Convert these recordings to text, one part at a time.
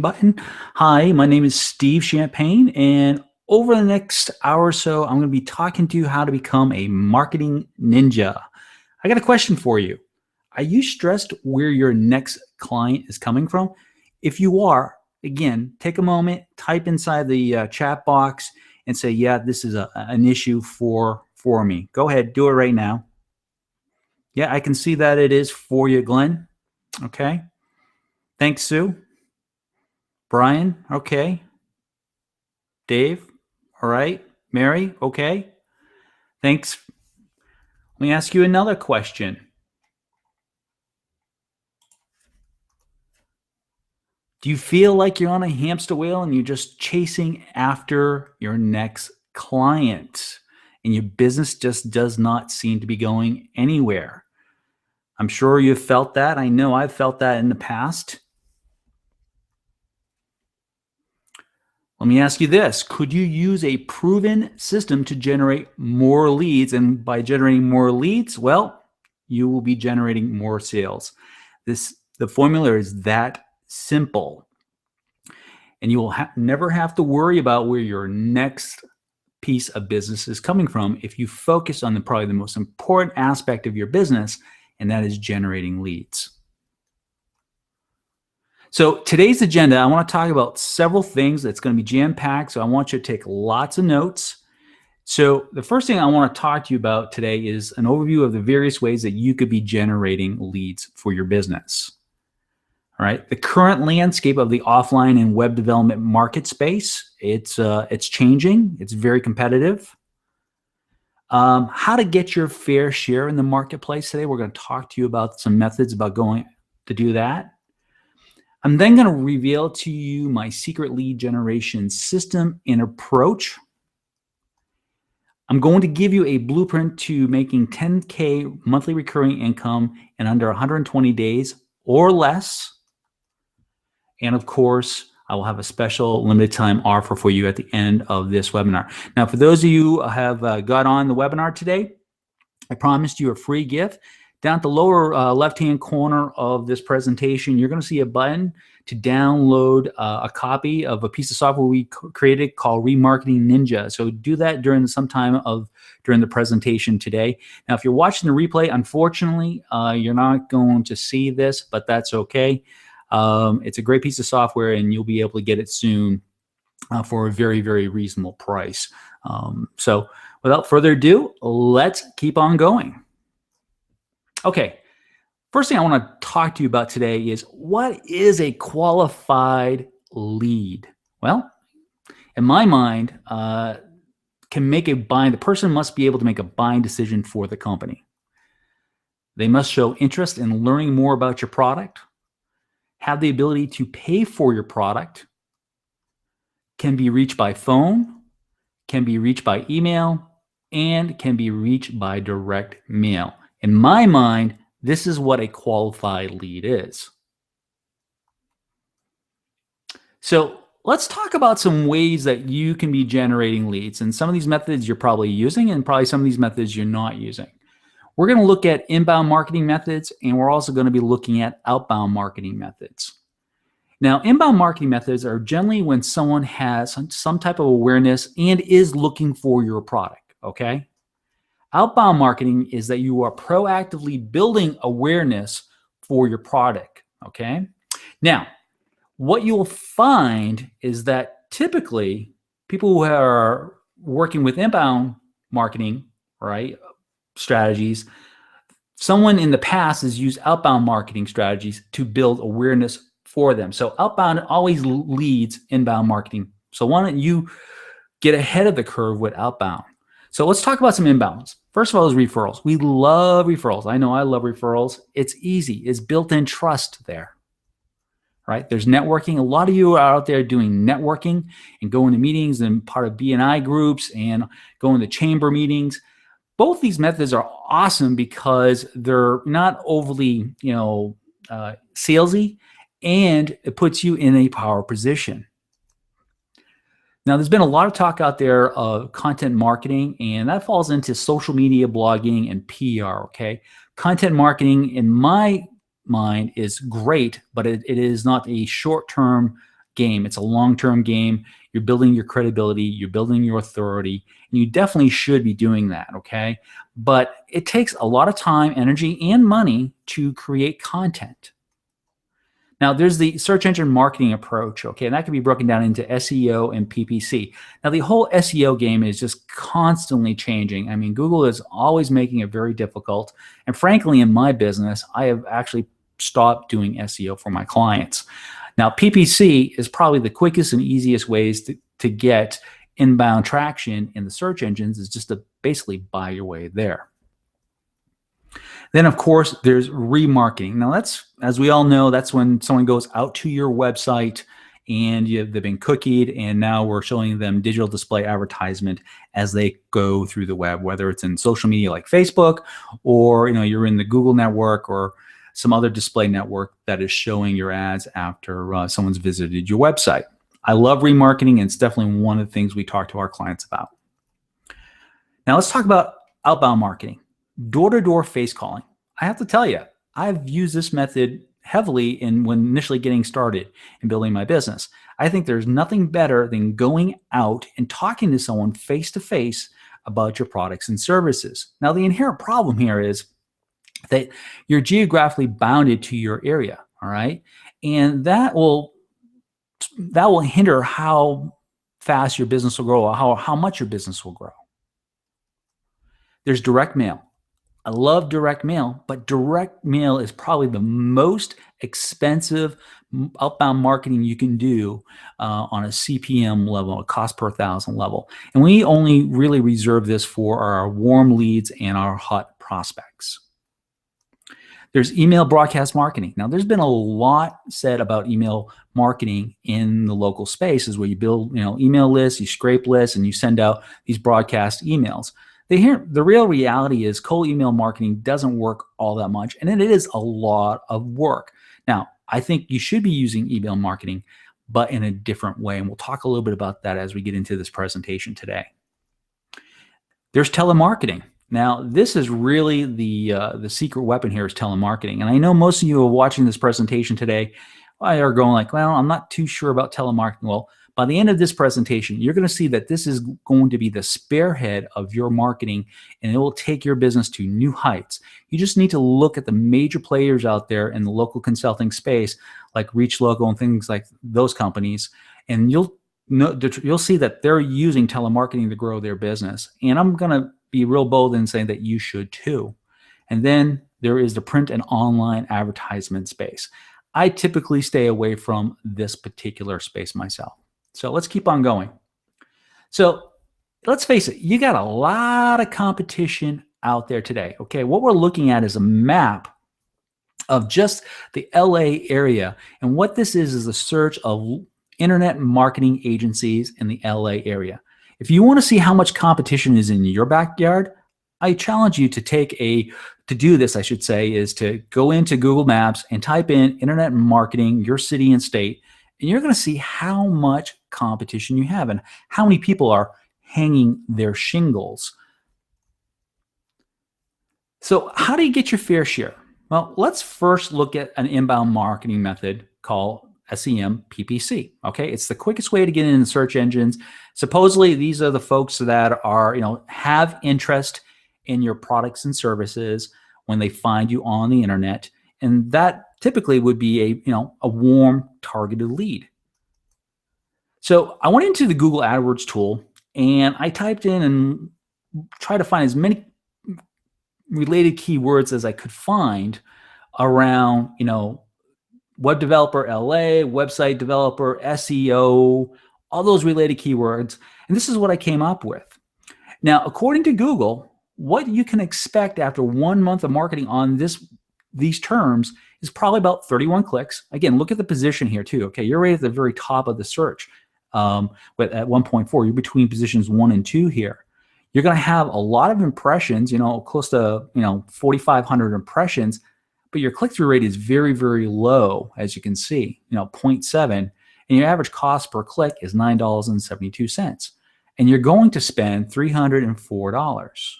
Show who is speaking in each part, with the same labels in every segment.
Speaker 1: button. Hi, my name is Steve Champagne, and over the next hour or so, I'm going to be talking to you how to become a marketing ninja. I got a question for you. Are you stressed where your next client is coming from? If you are, again, take a moment, type inside the chat box and say, yeah, this is an issue for me. Go ahead, do it right now. Yeah, I can see that it is for you, Glenn. Okay. Thanks, Sue. Brian, okay. Dave, all right. Mary, okay. Thanks. Let me ask you another question. Do you feel like you're on a hamster wheel and you're just chasing after your next client and your business just does not seem to be going anywhere? I'm sure you've felt that. I know I've felt that in the past. Let me ask you this. Could you use a proven system to generate more leads? And by generating more leads, well, you will be generating more sales. The formula is that simple. And you will never have to worry about where your next piece of business is coming from if you focus on probably the most important aspect of your business, and that is generating leads. So today's agenda, I want to talk about several things that's going to be jam-packed, so I want you to take lots of notes. So the first thing I want to talk to you about today is an overview of the various ways that you could be generating leads for your business. All right, the current landscape of the offline and web development market space, it's changing. It's very competitive. How to get your fair share in the marketplace today. We're going to talk to you about some methods about going to do that. I'm then going to reveal to you my secret lead generation system and approach. I'm going to give you a blueprint to making 10K monthly recurring income in under 120 days or less. And of course, I will have a special limited time offer for you at the end of this webinar. Now, for those of you who have got on the webinar today, I promised you a free gift. Down at the lower left-hand corner of this presentation, you're going to see a button to download a copy of a piece of software we created called Remarketing Ninja. So do that during the presentation today. Now, if you're watching the replay, unfortunately, you're not going to see this, but that's okay. It's a great piece of software, and you'll be able to get it soon for a very, very reasonable price. So without further ado, let's keep on going. Okay, first thing I want to talk to you about today is what is a qualified lead? Well, in my mind, the person must be able to make a buying decision for the company. They must show interest in learning more about your product, have the ability to pay for your product, can be reached by phone, can be reached by email, and can be reached by direct mail. In my mind, this is what a qualified lead is. So let's talk about some ways that you can be generating leads. And some of these methods you're probably using, and probably some of these methods you're not using. We're going to look at inbound marketing methods, and we're also going to be looking at outbound marketing methods. Now, inbound marketing methods are generally when someone has some type of awareness and is looking for your product, okay? Outbound marketing is that you are proactively building awareness for your product, okay? Now, what you'll find is that typically people who are working with inbound marketing, right, strategies, someone in the past has used outbound marketing strategies to build awareness for them. So outbound always leads inbound marketing. So why don't you get ahead of the curve with outbound? So let's talk about some inbounds. First of all is referrals. We love referrals. I know I love referrals. It's easy. It's built-in trust there, right? There's networking. A lot of you are out there doing networking and going to meetings and part of BNI groups and going to chamber meetings. Both these methods are awesome because they're not overly, salesy, and it puts you in a power position. Now, there's been a lot of talk out there of content marketing, and that falls into social media, blogging, and PR, okay? Content marketing, in my mind, is great, but it is not a short-term game. It's a long-term game. You're building your credibility, you're building your authority, and you definitely should be doing that, okay? But it takes a lot of time, energy, and money to create content. Now, there's the search engine marketing approach, okay, and that can be broken down into SEO and PPC. Now, the whole SEO game is just constantly changing. I mean, Google is always making it very difficult. And frankly, in my business, I have actually stopped doing SEO for my clients. Now, PPC is probably the quickest and easiest ways to get inbound traction in the search engines, is just to basically buy your way there. Then, of course, there's remarketing. Now, that's, as we all know, that's when someone goes out to your website and they've been cookied, and now we're showing them digital display advertisement as they go through the web, whether it's in social media like Facebook, or you're in the Google network or some other display network that is showing your ads after someone's visited your website. I love remarketing, and it's definitely one of the things we talk to our clients about. Now, let's talk about outbound marketing. Door-to-door face calling. I have to tell you, I've used this method heavily when initially getting started in building my business. I think there's nothing better than going out and talking to someone face-to-face about your products and services. Now, the inherent problem here is that you're geographically bounded to your area, all right? And that will hinder how fast your business will grow, or how much your business will grow. There's direct mail. I love direct mail, but direct mail is probably the most expensive outbound marketing you can do on a CPM level, a cost per thousand level. And we only really reserve this for our warm leads and our hot prospects. There's email broadcast marketing. Now, there's been a lot said about email marketing in the local spaces, where you build email lists, you scrape lists, and you send out these broadcast emails. The real reality is cold email marketing doesn't work all that much, and it is a lot of work. Now, I think you should be using email marketing, but in a different way, and we'll talk a little bit about that as we get into this presentation today. There's telemarketing. Now, this is really the secret weapon here, is telemarketing. And I know most of you who are watching this presentation today are going like, well, I'm not too sure about telemarketing. Well, by the end of this presentation, you're going to see that this is going to be the spearhead of your marketing, and it will take your business to new heights. You just need to look at the major players out there in the local consulting space, like Reach Local and things like those companies, and you'll see that they're using telemarketing to grow their business. And I'm going to be real bold in saying that you should too. And then there is the print and online advertisement space. I typically stay away from this particular space myself. So let's keep on going. So let's face it, you got a lot of competition out there today. Okay, what we're looking at is a map of just the LA area. And what this is a search of internet marketing agencies in the LA area. If you want to see how much competition is in your backyard, I challenge you to do this, I should say, is to go into Google Maps and type in internet marketing, your city and state, and you're going to see how much competition you have and how many people are hanging their shingles. So how do you get your fair share? Well, let's first look at an inbound marketing method called SEM PPC. Okay, it's the quickest way to get into search engines. Supposedly, these are the folks that are, have interest in your products and services when they find you on the internet, and that typically would be a warm targeted lead. So I went into the Google AdWords tool and I typed in and tried to find as many related keywords as I could find around, web developer LA, website developer, SEO, all those related keywords. And this is what I came up with. Now, according to Google, what you can expect after 1 month of marketing on these terms is probably about 31 clicks. Again, look at the position here too. Okay, you're right at the very top of the search. But at 1.4, you're between positions 1 and 2 here. You're going to have a lot of impressions, close to 4,500 impressions, but your click-through rate is very, very low, as you can see, 0.7, and your average cost per click is $9.72, and you're going to spend $304.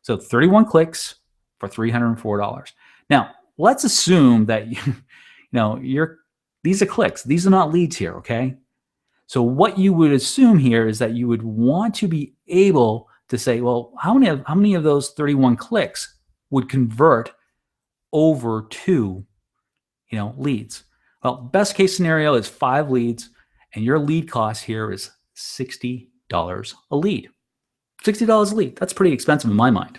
Speaker 1: So 31 clicks for $304. Now, let's assume that you're These are clicks. These are not leads here, okay? So what you would assume here is that you would want to be able to say, well, how many of those 31 clicks would convert over to, leads? Well, best case scenario is 5 leads, and your lead cost here is $60 a lead. $60 a lead. That's pretty expensive in my mind.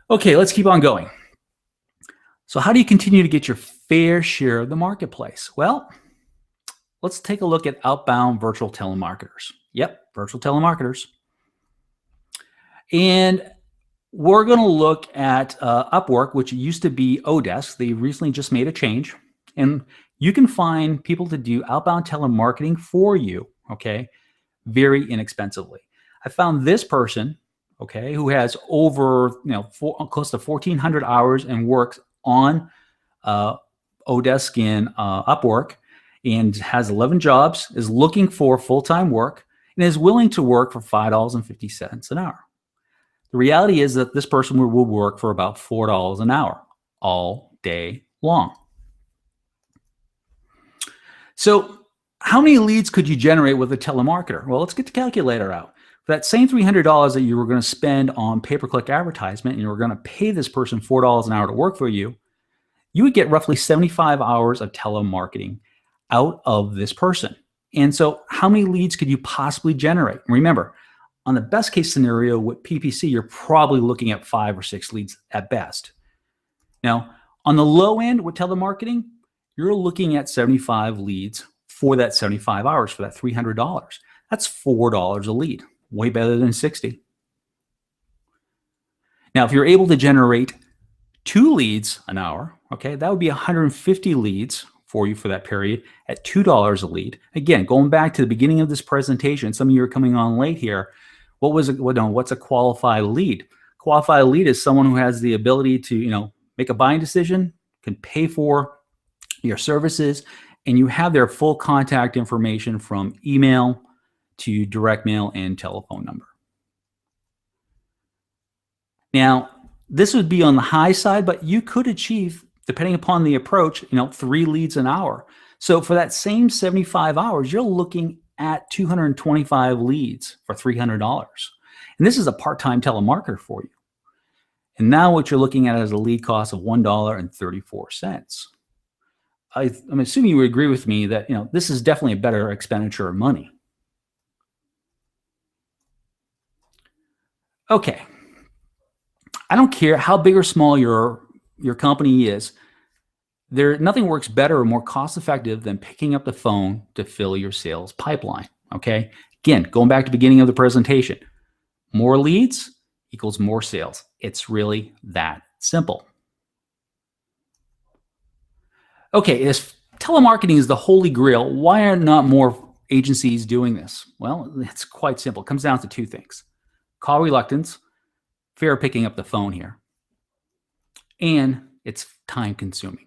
Speaker 1: Okay, let's keep on going. So how do you continue to get your fair share of the marketplace? Well, let's take a look at outbound virtual telemarketers. Yep, virtual telemarketers. And we're going to look at Upwork, which used to be Odesk. They recently just made a change. And you can find people to do outbound telemarketing for you, okay, very inexpensively. I found this person, okay, who has over close to 1,400 hours and works on Odesk and Upwork, and has 11 jobs, is looking for full-time work, and is willing to work for $5.50 an hour. The reality is that this person will work for about $4 an hour all day long. So how many leads could you generate with a telemarketer? Well, let's get the calculator out. For that same $300 that you were going to spend on pay-per-click advertisement, and you were going to pay this person $4 an hour to work for you, you would get roughly 75 hours of telemarketing out of this person. And so how many leads could you possibly generate? Remember, on the best case scenario with PPC, you're probably looking at 5 or 6 leads at best. Now, on the low end with telemarketing, you're looking at 75 leads for that 75 hours for that $300. That's $4 a lead, way better than 60. Now, if you're able to generate 2 leads an hour, okay, that would be 150 leads for you for that period at $2 a lead. Again, going back to the beginning of this presentation, some of you are coming on late here. What's a qualified lead? Qualified lead is someone who has the ability to, make a buying decision, can pay for your services, and you have their full contact information from email to direct mail and telephone number. Now, this would be on the high side, but you could achieve, depending upon the approach, 3 leads an hour. So for that same 75 hours, you're looking at 225 leads for $300. And this is a part-time telemarketer for you. And now what you're looking at is a lead cost of $1.34. I'm assuming you would agree with me that this is definitely a better expenditure of money. Okay. I don't care how big or small your company is. Nothing works better or more cost-effective than picking up the phone to fill your sales pipeline, okay? Again, going back to the beginning of the presentation, more leads equals more sales. It's really that simple. Okay, if telemarketing is the holy grail, why are not more agencies doing this? Well, it's quite simple. It comes down to 2 things. Call reluctance, fear of picking up the phone here, and it's time consuming.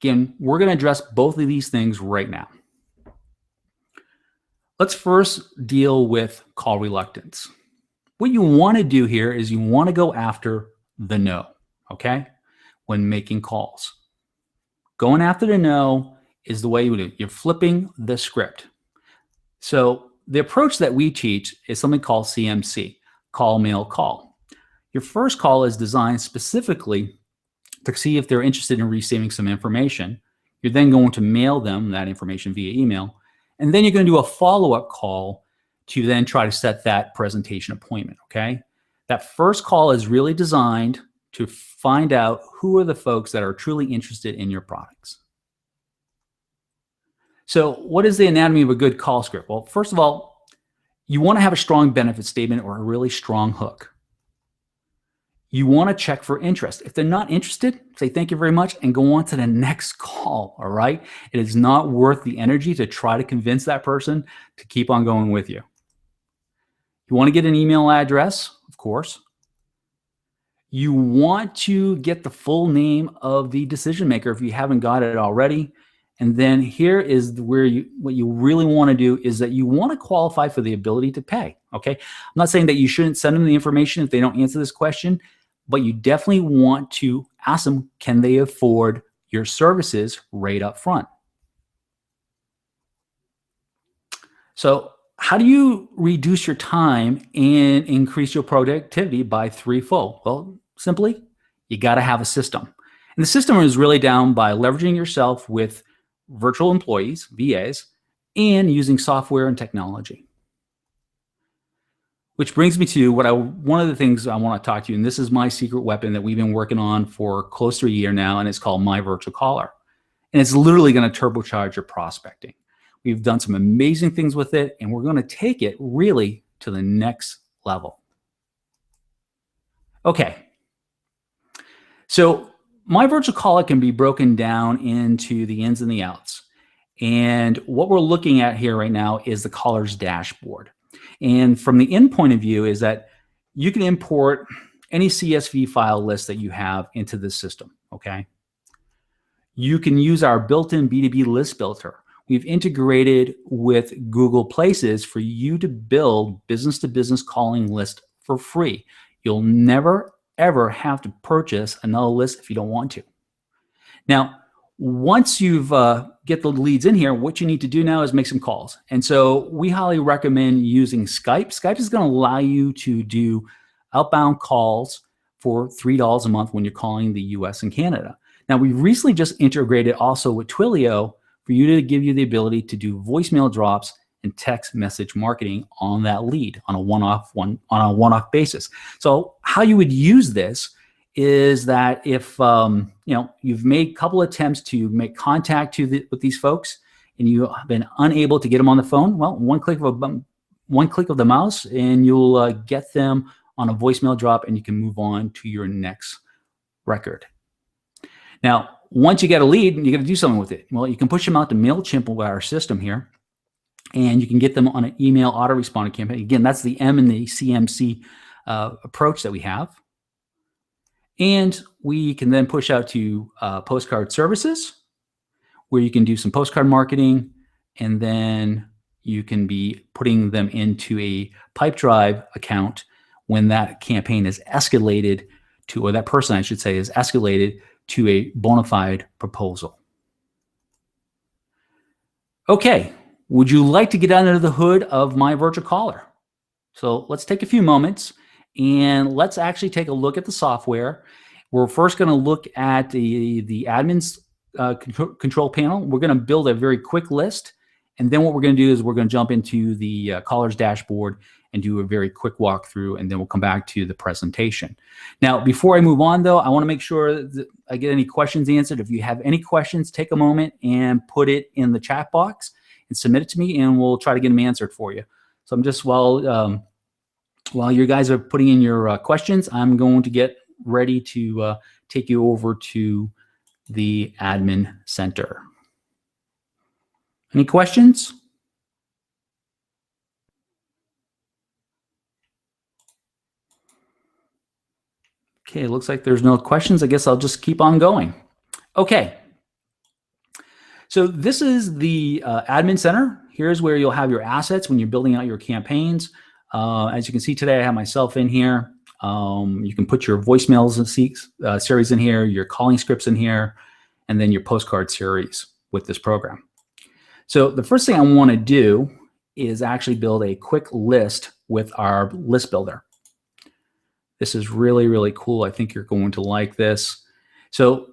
Speaker 1: Again, we're going to address both of these things right now. Let's first deal with call reluctance. What you want to do here is you want to go after the no, okay, when making calls. Going after the no is the way you do it. You're flipping the script. So the approach that we teach is something called CMC, call, mail, call. Your first call is designed specifically to see if they're interested in receiving some information. You're then going to mail them that information via email. And then you're going to do a follow-up call to then try to set that presentation appointment, okay? That first call is really designed to find out who are the folks that are truly interested in your products. So what is the anatomy of a good call script? Well, first of all, you want to have a strong benefit statement or a really strong hook. You want to check for interest. If they're not interested, say thank you very much and go on to the next call, all right? It is not worth the energy to try to convince that person to keep on going with you. You want to get an email address, of course. You want to get the full name of the decision maker if you haven't got it already. And then here is where what you really want to do is that you want to qualify for the ability to pay, okay? I'm not saying that you shouldn't send them the information if they don't answer this question, but you definitely want to ask them, can they afford your services right up front. So how do you reduce your time and increase your productivity by threefold? Well, simply, you got to have a system. And the system is really down by leveraging yourself with virtual employees, VAs, and using software and technology. Which brings me to one of the things I want to talk to you, and this is my secret weapon that we've been working on for close to a year now, and it's called My Virtual Caller. And it's literally going to turbocharge your prospecting. We've done some amazing things with it, and we're going to take it really to the next level. Okay. So My Virtual Caller can be broken down into the ins and the outs. And what we're looking at here right now is the caller's dashboard. And from the in point of view is that you can import any CSV file list that you have into the system, okay? You can use our built-in B2B list builder. We've integrated with Google Places for you to build business-to-business calling list for free. You'll never, ever have to purchase another list if you don't want to. Now, once you've get the leads in here, what you need to do now is make some calls. And so we highly recommend using Skype. Skype is going to allow you to do outbound calls for $3 a month when you're calling the US and Canada. Now, we recently just integrated also with Twilio for you to give you the ability to do voicemail drops and text message marketing on that lead on a one-off basis. So how you would use this is that if you've made a couple attempts to make contact with these folks and you have been unable to get them on the phone, well, one click of the mouse and you'll get them on a voicemail drop and you can move on to your next record. Now, once you get a lead, you got to do something with it. Well, you can push them out to MailChimp with our system here, and you can get them on an email autoresponder campaign. Again, that's the M and the CMC approach that we have. And we can then push out to postcard services, where you can do some postcard marketing, and then you can be putting them into a Pipedrive account when that campaign is escalated to, or that person, I should say, is escalated to a bona fide proposal. Okay, would you like to get under the hood of My Virtual Caller? So let's take a few moments and let's actually take a look at the software. We're first going to look at the admin's control panel. We're going to build a very quick list. And then what we're going to do is we're going to jump into the caller's dashboard and do a very quick walkthrough, and then we'll come back to the presentation. Now, before I move on, though, I want to make sure that I get any questions answered. If you have any questions, take a moment and put it in the chat box and submit it to me, and we'll try to get them answered for you. So I'm just, while you guys are putting in your questions, I'm going to get ready to take you over to the admin center. Any questions? Okay, it looks like there's no questions. I guess I'll just keep on going. Okay. So this is the admin center. Here's where you'll have your assets when you're building out your campaigns. As you can see today, I have myself in here. You can put your voicemails and series in here, your calling scripts in here, and then your postcard series with this program. So the first thing I want to do is actually build a quick list with our list builder. This is really, really cool. I think you're going to like this. So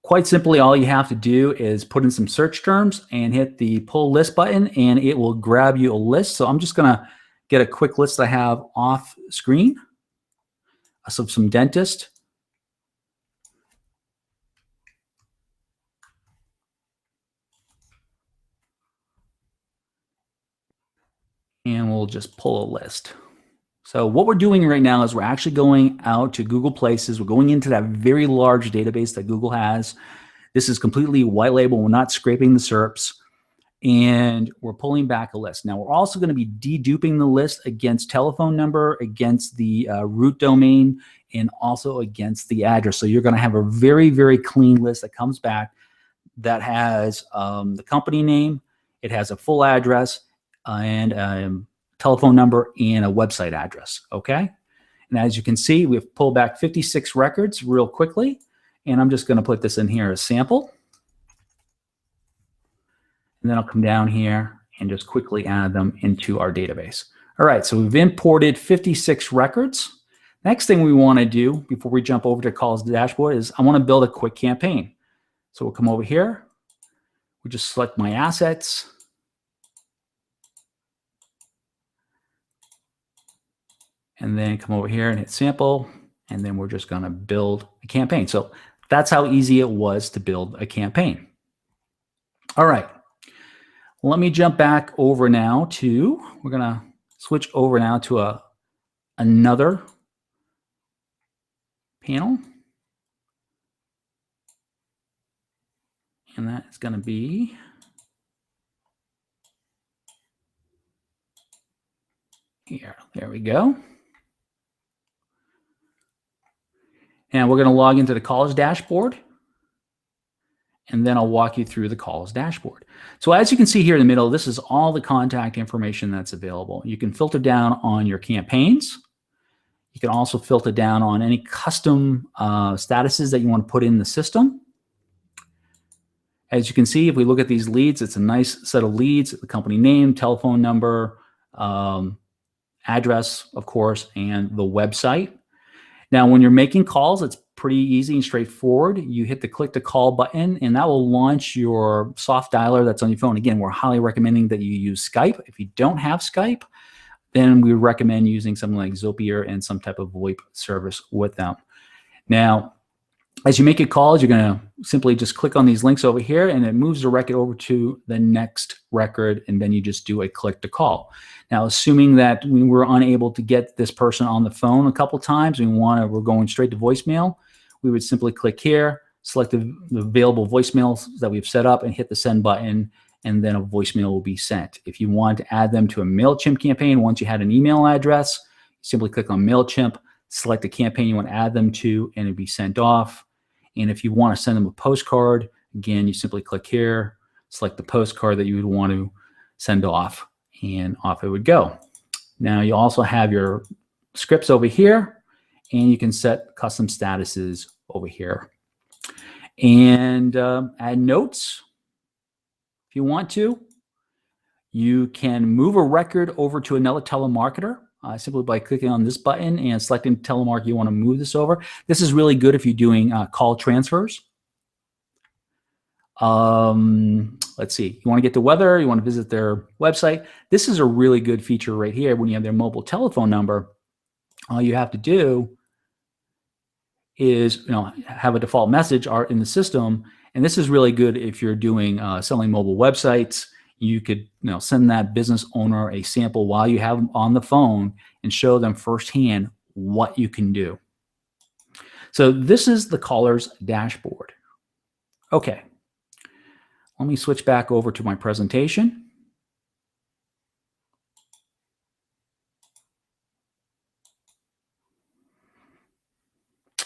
Speaker 1: quite simply, all you have to do is put in some search terms and hit the pull list button, and it will grab you a list. So I'm just going to get a quick list I have off screen. So some dentist. And we'll just pull a list. So what we're doing right now is we're actually going out to Google Places. We're going into that very large database that Google has. This is completely white label. We're not scraping the SERPs. And we're pulling back a list. Now, we're also going to be deduping the list against telephone number, against the root domain, and also against the address. So you're going to have a very, very clean list that comes back that has the company name, it has a full address, and telephone number and a website address, okay? And as you can see, we've pulled back 56 records real quickly, And I'm just going to put this in here as sample. And then I'll come down here and just quickly add them into our database. All right, so we've imported 56 records. Next thing we want to do before we jump over to calls dashboard is I want to build a quick campaign. So we'll come over here. We just select my assets. And then come over here and hit sample. And then we're just going to build a campaign. So that's how easy it was to build a campaign. All right. Let me jump back over now to, we're going to switch over now to another panel. And that is going to be here. There we go. And we're going to log into the calls dashboard. And then I'll walk you through the calls dashboard. So as you can see here in the middle, this is all the contact information that's available. You can filter down on your campaigns. You can also filter down on any custom statuses that you want to put in the system. As you can see, if we look at these leads, it's a nice set of leads, the company name, telephone number, address, of course, and the website. Now, when you're making calls, it's pretty easy and straightforward. You hit the click to call button, and that will launch your soft dialer that's on your phone. Again, we're highly recommending that you use Skype. If you don't have Skype, then we recommend using something like Zapier and some type of VoIP service with them. Now, as you make your calls, you're going to simply just click on these links over here, and it moves the record over to the next record, and then you just do a click to call. Now, assuming that we were unable to get this person on the phone a couple times, we're going straight to voicemail, we would simply click here, select the available voicemails that we've set up, and hit the send button, and then a voicemail will be sent. If you want to add them to a MailChimp campaign, once you had an email address, simply click on MailChimp, select the campaign you want to add them to, and it'll be sent off. And if you want to send them a postcard, again, you simply click here, select the postcard that you would want to send off, and off it would go. Now, you also have your scripts over here, and you can set custom statuses over here. And add notes if you want to. You can move a record over to another telemarketer. Simply by clicking on this button and selecting telemarketer you want to move this over. This is really good if you're doing call transfers. Let's see. You want to get the weather. You want to visit their website. This is a really good feature right here. When you have their mobile telephone number, all you have to do is have a default message in the system. And this is really good if you're doing selling mobile websites. You could send that business owner a sample while you have them on the phone and show them firsthand what you can do. So this is the caller's dashboard. Okay, let me switch back over to my presentation.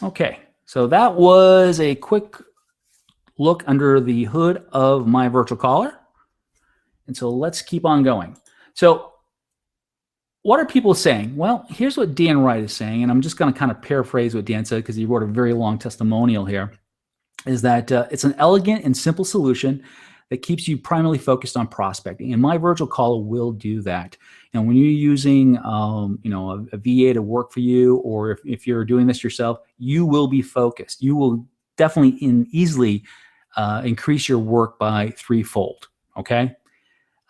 Speaker 1: Okay, so that was a quick look under the hood of my virtual caller. And so let's keep on going. So what are people saying? Well, here's what Dan Wright is saying, and I'm just going to kind of paraphrase what Dan said because he wrote a very long testimonial here, is that it's an elegant and simple solution that keeps you primarily focused on prospecting. And my virtual caller will do that. And when you're using a VA to work for you, or if you're doing this yourself, you will be focused. You will definitely easily increase your work by threefold, okay?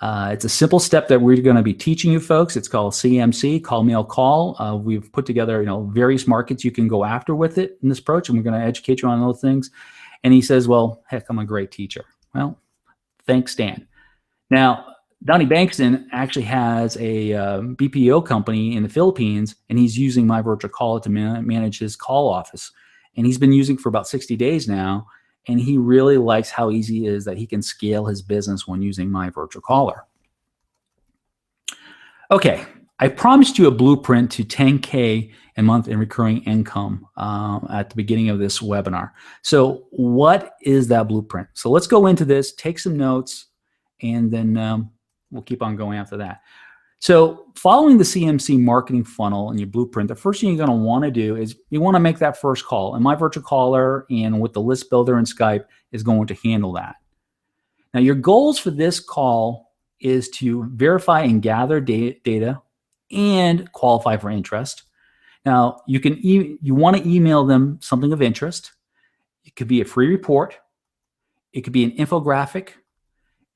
Speaker 1: It's a simple step that we're going to be teaching you folks. It's called CMC, Call Mail Call. We've put together various markets you can go after with it in this approach, and we're going to educate you on those things. And he says, well, heck, I'm a great teacher. Well, thanks, Dan. Now, Donnie Bankston actually has a BPO company in the Philippines, and he's using my virtual caller to manage his call office. And he's been using it for about 60 days now. And he really likes how easy it is that he can scale his business when using my virtual caller. Okay, I promised you a blueprint to 10K a month in recurring income at the beginning of this webinar. So what is that blueprint? So let's go into this, take some notes, and then we'll keep on going after that. So following the CMC marketing funnel and your blueprint, the first thing you're going to want to do is you want to make that first call. And my virtual caller and with the list builder and Skype is going to handle that. Now, your goals for this call is to verify and gather data and qualify for interest. Now, you want to email them something of interest. It could be a free report. It could be an infographic.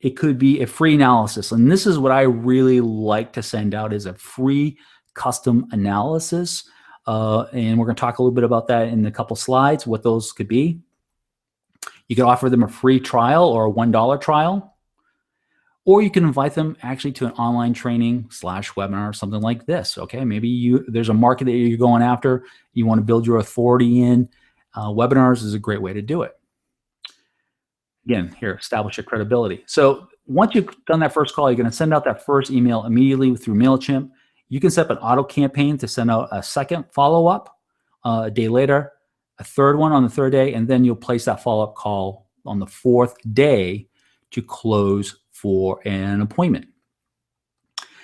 Speaker 1: It could be a free analysis. And this is what I really like to send out, is a free custom analysis. And we're going to talk a little bit about that in a couple slides, what those could be. You can offer them a free trial or a $1 trial, or you can invite them actually to an online training / webinar or something like this. Okay, maybe there's a market that you're going after, you want to build your authority in. Webinars is a great way to do it. Again, here, establish your credibility. So once you've done that first call, you're going to send out that first email immediately through MailChimp. You can set up an auto campaign to send out a second follow-up a day later, a third one on the third day, and then you'll place that follow-up call on the fourth day to close for an appointment.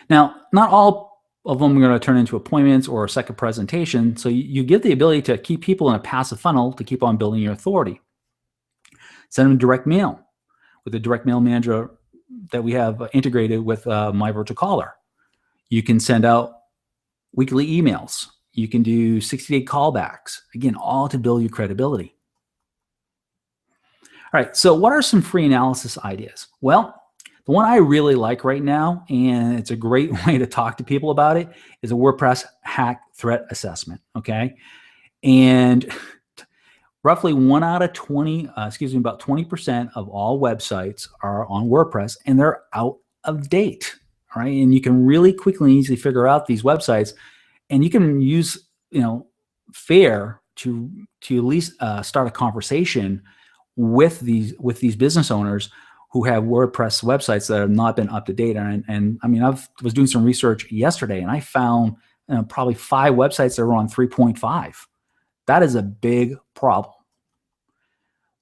Speaker 1: Now, not all of them are going to turn into appointments or a second presentation, so you get the ability to keep people in a passive funnel to keep on building your authority. Send them direct mail with the direct mail manager that we have integrated with my virtual caller. You can send out weekly emails. You can do 60-day callbacks. Again, all to build your credibility. All right, so what are some free analysis ideas? Well, the one I really like right now, and it's a great way to talk to people about it, is a WordPress hack threat assessment, okay? And roughly 1 out of 20, about 20% of all websites are on WordPress, and they're out of date, all right? And you can really quickly and easily figure out these websites, and you can use, FAIR to at least start a conversation with these business owners who have WordPress websites that have not been up to date. And I mean, I was doing some research yesterday, and I found probably 5 websites that are on 3.5. That is a big problem.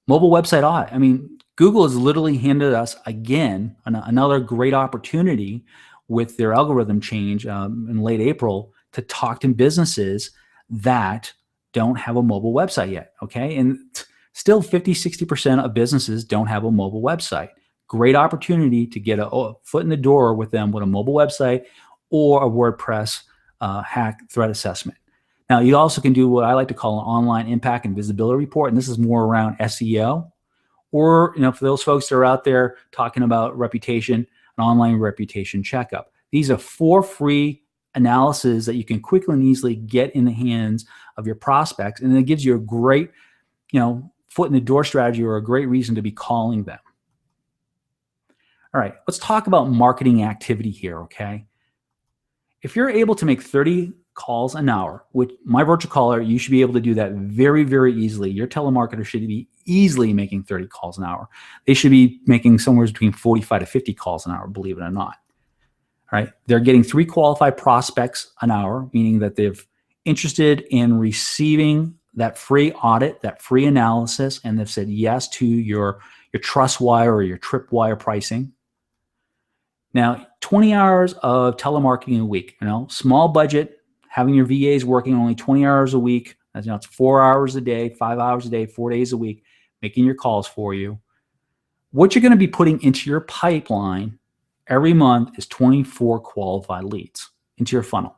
Speaker 1: Mobile website audit. I mean, Google has literally handed us, again, another great opportunity with their algorithm change in late April to talk to businesses that don't have a mobile website yet, okay? And still 50–60% of businesses don't have a mobile website. Great opportunity to get a foot in the door with them with a mobile website or a WordPress hack threat assessment. Now, you also can do what I like to call an online impact and visibility report, and this is more around SEO. Or, for those folks that are out there talking about reputation, an online reputation checkup. These are 4 free analyses that you can quickly and easily get in the hands of your prospects, and it gives you a great, foot in the door strategy or a great reason to be calling them. All right, let's talk about marketing activity here, okay? If you're able to make 30 calls an hour with my virtual caller, you should be able to do that very, very easily. Your telemarketer should be easily making 30 calls an hour. They should be making somewhere between 45 to 50 calls an hour, believe it or not. All right, they're getting 3 qualified prospects an hour, meaning that they've interested in receiving that free audit, that free analysis, and they've said yes to your TrustWire or your Tripwire pricing. Now, 20 hours of telemarketing a week, small budget, having your VAs working only 20 hours a week. It's 4 hours a day, 5 hours a day, 4 days a week, making your calls for you. What you're going to be putting into your pipeline every month is 24 qualified leads into your funnel.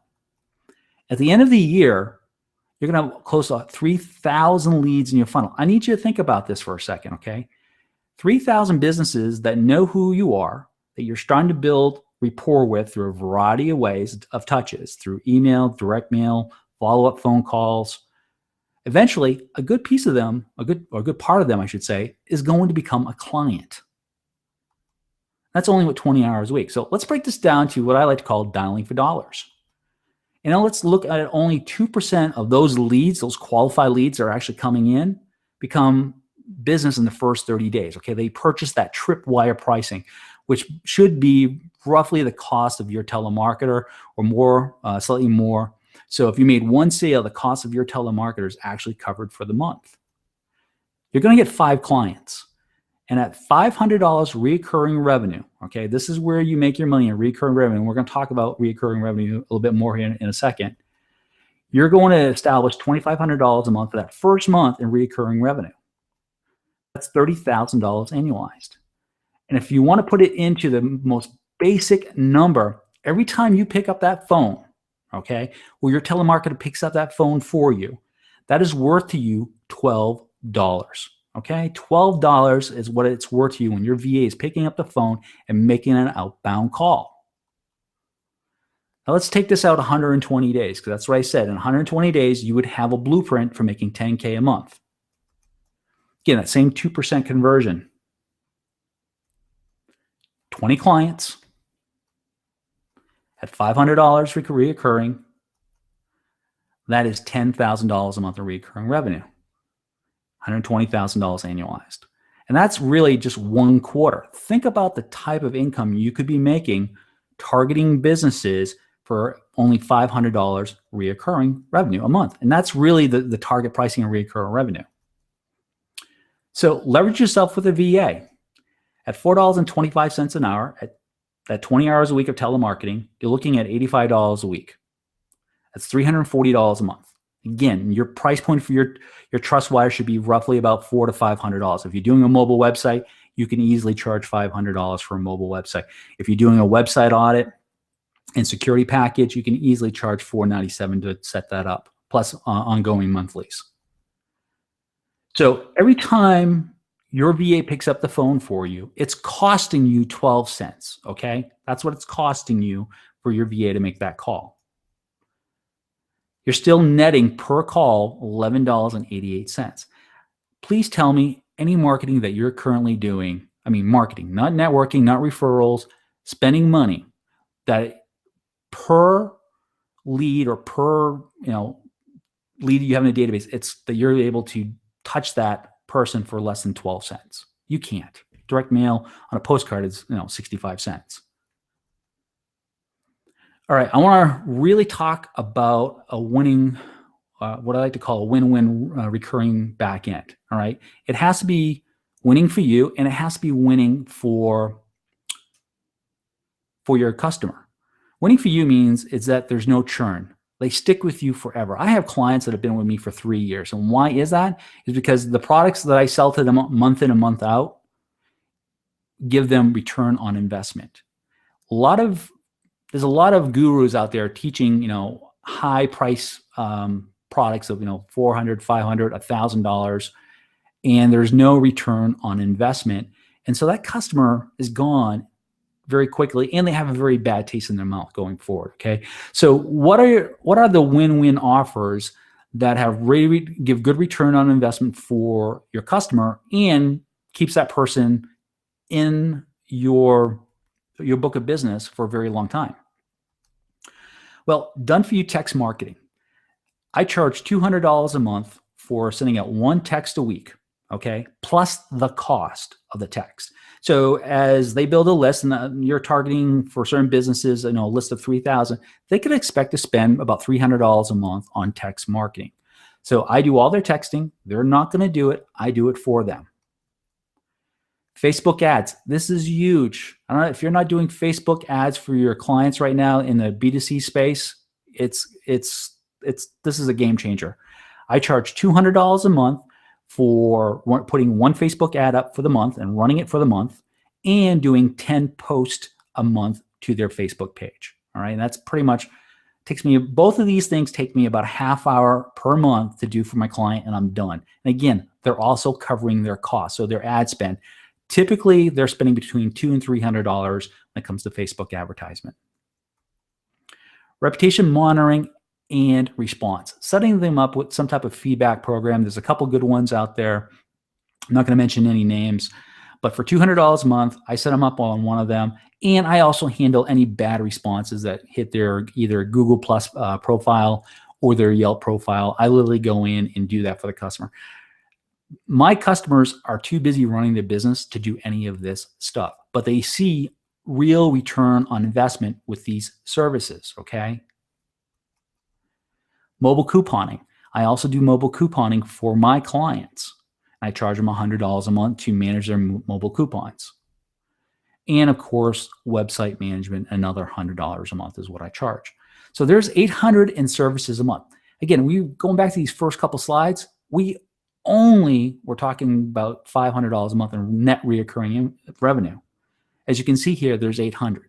Speaker 1: At the end of the year, you're going to have close to 3,000 leads in your funnel. I need you to think about this for a second, okay? 3,000 businesses that know who you are, that you're starting to build rapport with through a variety of ways of touches, through email, direct mail, follow-up phone calls. Eventually, a good piece of them, a good part of them, I should say, is going to become a client. That's only with 20 hours a week. So let's break this down to what I like to call dialing for dollars. And now let's look at only 2% of those leads, those qualified leads that are actually coming in, become business in the first 30 days. Okay, they purchase that Tripwire pricing, which should be roughly the cost of your telemarketer or more, slightly more. So if you made one sale, the cost of your telemarketer is actually covered for the month. You're going to get 5 clients. And at $500 recurring revenue, okay, this is where you make your money in recurring revenue. And we're going to talk about recurring revenue a little bit more here in a second. You're going to establish $2,500 a month for that first month in recurring revenue. That's $30,000 annualized. And if you want to put it into the most basic number, every time you pick up that phone, okay, or your telemarketer picks up that phone for you, that is worth to you $12. Okay, $12 is what it's worth to you when your VA is picking up the phone and making an outbound call. Now let's take this out 120 days, because that's what I said. In 120 days, you would have a blueprint for making $10K a month. Again, that same 2% conversion. 20 clients at $500 reoccurring. That is $10,000 a month in recurring revenue. $120,000 annualized. And that's really just one quarter. Think about the type of income you could be making targeting businesses for only $500 reoccurring revenue a month. And that's really the target pricing and reoccurring revenue. So leverage yourself with a VA. At $4.25 an hour, at 20 hours a week of telemarketing, you're looking at $85 a week. That's $340 a month. Again, your price point for your Trustwire should be roughly about $400 to $500. If you're doing a mobile website, you can easily charge $500 for a mobile website. If you're doing a website audit and security package, you can easily charge $497 to set that up, plus ongoing monthlies. So every time your VA picks up the phone for you, it's costing you 12 cents, okay? That's what it's costing you for your VA to make that call. You're still netting per call $11.88. Please tell me any marketing that you're currently doing, I mean marketing, not networking, not referrals, spending money, that per lead or per lead you have in a database, it's that you're able to touch that person for less than 12 cents. You can't. Direct mail on a postcard is 65 cents. All right, I want to really talk about a winning, what I like to call a win-win recurring back end. All right, it has to be winning for you, and it has to be winning for your customer. Winning for you means is that there's no churn. They stick with you forever. I have clients that have been with me for 3 years. And why is that? Is because the products that I sell to them month in and month out give them return on investment. There's a lot of gurus out there teaching, high price products of, $400, $500, $1,000, and there's no return on investment. And so that customer is gone very quickly, and they have a very bad taste in their mouth going forward. Okay, so what are the win-win offers that have really give good return on investment for your customer and keeps that person in your book of business for a very long time? Well, done for you text marketing. I charge $200 a month for sending out one text a week, okay, plus the cost of the text. So as they build a list, and you're targeting for certain businesses, a list of 3,000, they could expect to spend about $300 a month on text marketing. So I do all their texting. They're not going to do it. I do it for them. Facebook ads. This is huge. I don't know if you're not doing Facebook ads for your clients right now in the B2C space. This is a game changer. I charge $200 a month for putting one Facebook ad up for the month and running it for the month, and doing 10 posts a month to their Facebook page. All right, and that's pretty much both of these things take me about a half hour per month to do for my client, and I'm done. And again, they're also covering their costs, so their ad spend. Typically, they're spending between $200 and $300 when it comes to Facebook advertisement. Reputation monitoring and response. Setting them up with some type of feedback program. There's a couple good ones out there. I'm not going to mention any names, but for $200 a month, I set them up on one of them. And I also handle any bad responses that hit their either Google Plus profile or their Yelp profile. I literally go in and do that for the customer. My customers are too busy running their business to do any of this stuff, but they see real return on investment with these services, okay? Mobile couponing. I also do mobile couponing for my clients. I charge them $100 a month to manage their mobile coupons. And of course, website management, another $100 a month is what I charge. So there's 800 in services a month. Again, going back to these first couple slides, we're talking about $500 a month in net reoccurring revenue. As you can see here, there's 800.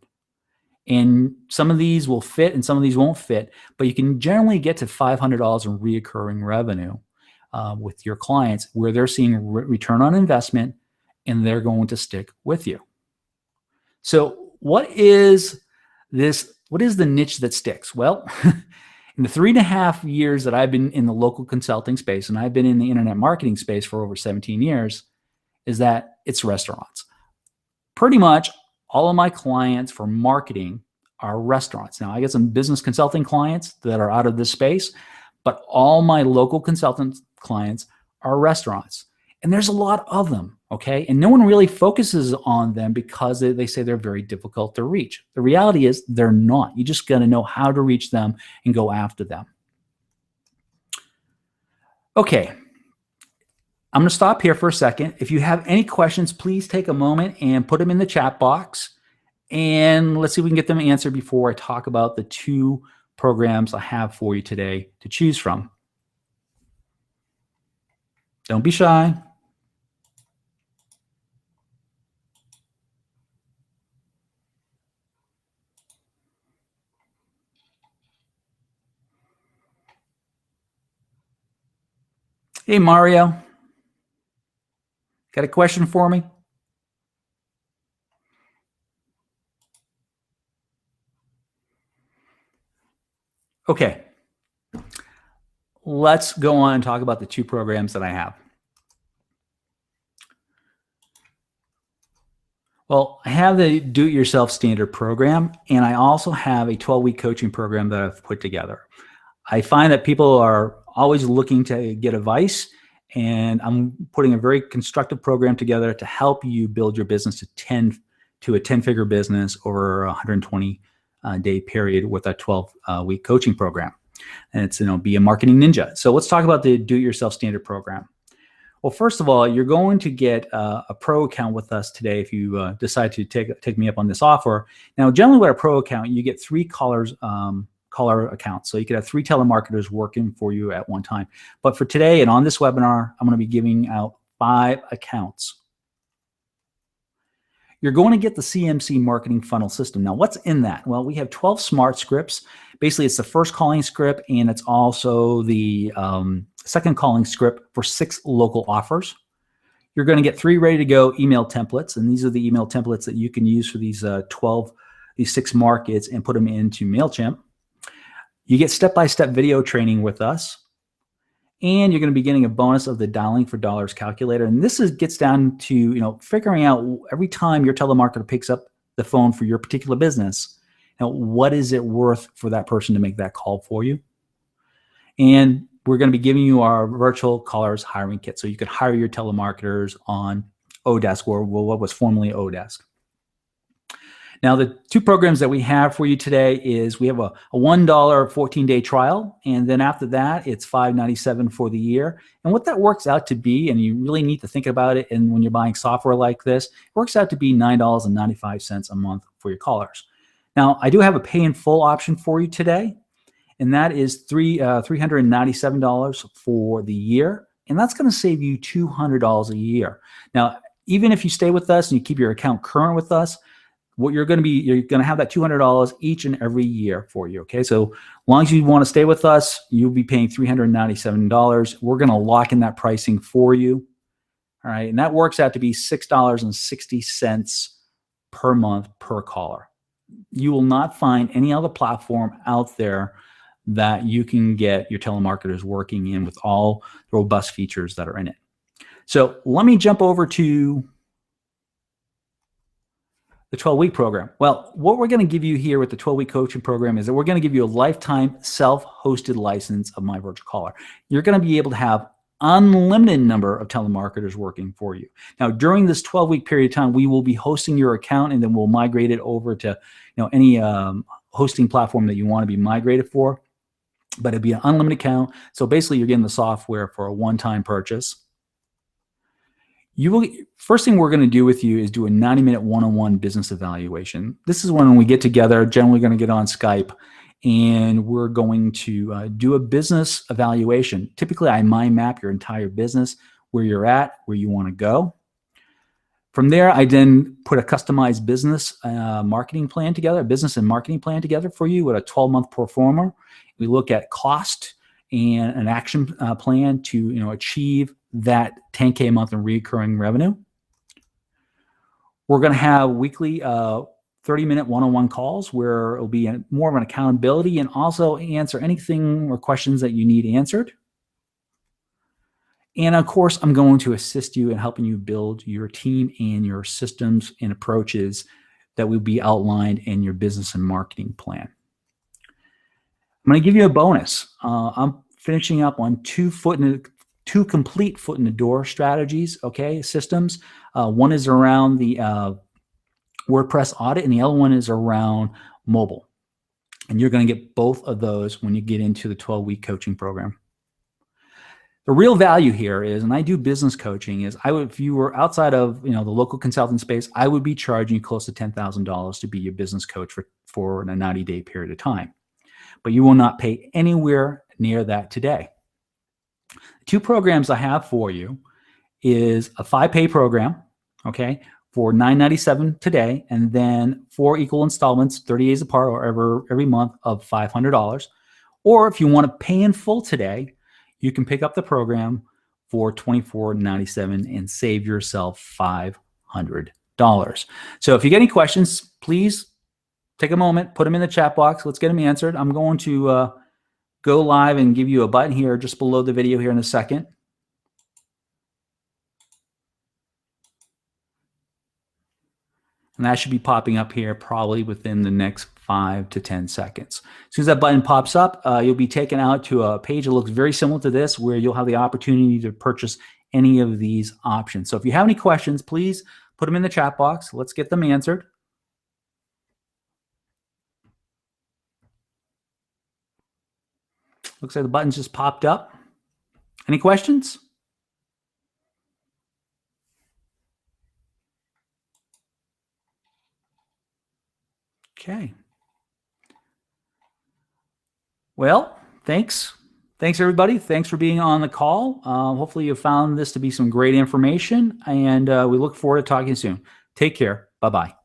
Speaker 1: And some of these will fit and some of these won't fit, but you can generally get to $500 in reoccurring revenue with your clients where they're seeing return on investment and they're going to stick with you. So what is this? What is the niche that sticks? Well, in the 3.5 years that I've been in the local consulting space, and I've been in the internet marketing space for over 17 years, is that it's restaurants. Pretty much all of my clients for marketing are restaurants. Now, I get some business consulting clients that are out of this space, but all my local consultant clients are restaurants. And there's a lot of them, okay? And no one really focuses on them because they say they're very difficult to reach. The reality is they're not. You just got to know how to reach them and go after them. Okay, I'm going to stop here for a second. If you have any questions, please take a moment and put them in the chat box. And let's see if we can get them answered before I talk about the 2 programs I have for you today to choose from. Don't be shy. Hey, Mario, got a question for me? Okay, let's go on and talk about the 2 programs that I have. Well, I have the Do-It-Yourself Standard program, and I also have a 12-week coaching program that I've put together. I find that people are always looking to get advice, and I'm putting a very constructive program together to help you build your business to a 10-figure business over a 120-day period with a 12-week coaching program. And it's, be a marketing ninja. So let's talk about the Do-It-Yourself Standard program. Well, first of all, you're going to get a pro account with us today if you decide to take me up on this offer. Now, generally with a pro account, you get 3 caller accounts. So you could have 3 telemarketers working for you at one time. But for today and on this webinar, I'm going to be giving out 5 accounts. You're going to get the CMC marketing funnel system. Now, what's in that? Well, we have 12 smart scripts. Basically, it's the first calling script, and it's also the second calling script for 6 local offers. You're going to get 3 ready-to-go email templates, and these are the email templates that you can use for these 6 markets and put them into MailChimp. You get step-by-step video training with us. And you're going to be getting a bonus of the Dialing for Dollars calculator. And this gets down to figuring out every time your telemarketer picks up the phone for your particular business, what is it worth for that person to make that call for you? And we're going to be giving you our virtual callers hiring kit, so you could hire your telemarketers on Odesk, or what was formerly Odesk. Now, the 2 programs that we have for you today is we have a $1 14-day trial, and then after that, it's $5.97 for the year. And what that works out to be, and you really need to think about it, and when you're buying software like this, it works out to be $9.95 a month for your callers. Now, I do have a pay in full option for you today, and that is $397 for the year, and that's going to save you $200 a year. Now, even if you stay with us and you keep your account current with us, what you're going to have that $200 each and every year for you. Okay, so as long as you want to stay with us, you'll be paying $397. We're going to lock in that pricing for you. All right, and that works out to be $6.60 per month per caller. You will not find any other platform out there that you can get your telemarketers working in with all the robust features that are in it. So let me jump over to the 12-week program. Well, what we're going to give you here with the 12-week coaching program is that we're going to give you a lifetime self-hosted license of My Virtual Caller. You're going to be able to have unlimited number of telemarketers working for you. Now, during this 12-week period of time, we will be hosting your account, and then we'll migrate it over to any hosting platform that you want to be migrated for. But it'd be an unlimited account. So basically, you're getting the software for a one-time purchase. First thing we're going to do with you is do a 90-minute one-on-one business evaluation. This is when we get together, generally going to get on Skype, and we're going to do a business evaluation. Typically, I mind map your entire business, where you're at, where you want to go. From there, I then put a customized business marketing plan together, a business and marketing plan together for you with a 12-month pro forma. We look at cost and an action plan to achieve that 10K a month in recurring revenue. We're going to have weekly 30-minute one-on-one calls where it'll be more of an accountability and also answer anything or questions that you need answered. And of course, I'm going to assist you in helping you build your team and your systems and approaches that will be outlined in your business and marketing plan. I'm going to give you a bonus. I'm finishing up on two complete foot in the door strategies, okay, systems. One is around the WordPress audit, and the other one is around mobile. And you're going to get both of those when you get into the 12-week coaching program. The real value here is, and I do business coaching, is if you were outside of the local consulting space, I would be charging you close to $10,000 to be your business coach for a 90-day period of time. But you will not pay anywhere near that today. The two programs I have for you is a 5-pay program, okay, for $997 today, and then 4 equal installments, 30 days apart or every month of $500. Or if you want to pay in full today, you can pick up the program for $24.97 and save yourself $500. So if you get any questions, please take a moment, put them in the chat box. Let's get them answered. I'm going to go live and give you a button here just below the video here in a second. And that should be popping up here probably within the next 5 to 10 seconds. As soon as that button pops up, you'll be taken out to a page that looks very similar to this, where you'll have the opportunity to purchase any of these options. So if you have any questions, please put them in the chat box. Let's get them answered. Looks like the buttons just popped up. Any questions? Okay. Well, thanks. Thanks, everybody. Thanks for being on the call. Hopefully you found this to be some great information, and we look forward to talking soon. Take care. Bye-bye.